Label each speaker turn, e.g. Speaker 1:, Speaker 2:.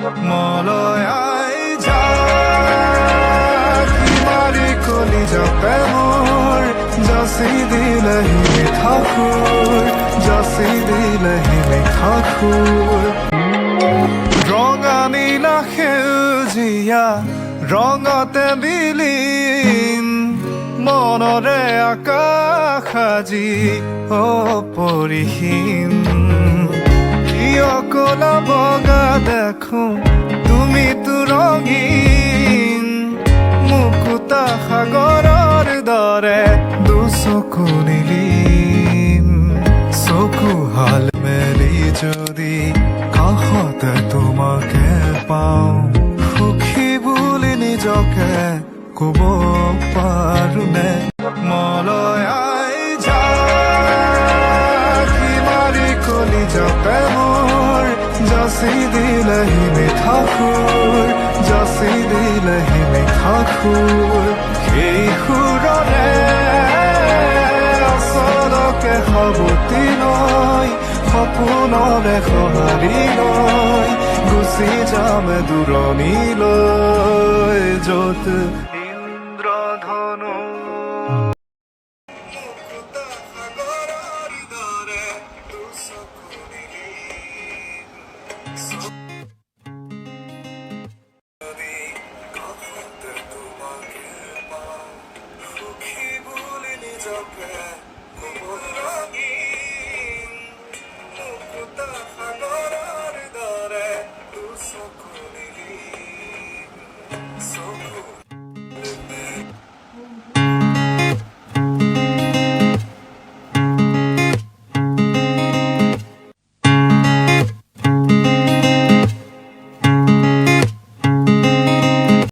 Speaker 1: মলয়াই মাৰি কলি যাপে মোৰ যাচি দিলেহি মিঠা সুৰ যাচি দিলেহি মিঠা সুৰ ৰঙা নীলা সেউজীয়া ৰঙতে বিলীন মনৰে আকাশ আজি অপৰিসীম কিয় কলা বগা দেখো তুমিতো ৰঙীন মুকুতা সাগৰৰ দৰে দুচকু নীলিম চকু হাল মেলি যদি কাষতে তোমাকে পাওঁ সুখী বুলি নিজকে কব পাৰোনে মলয়াই মাৰি কলি যাপে মোৰ যাচি দিলেহি মিঠা সুৰ যাচি দিলেহি মিঠা সুৰ সেই সুৰৰে আচলকে সাৱতি লৈ সপোনৰে সঁহাৰি লৈ গুচি যামে দূৰণিলৈ য'ত ইন্দ্ৰধনু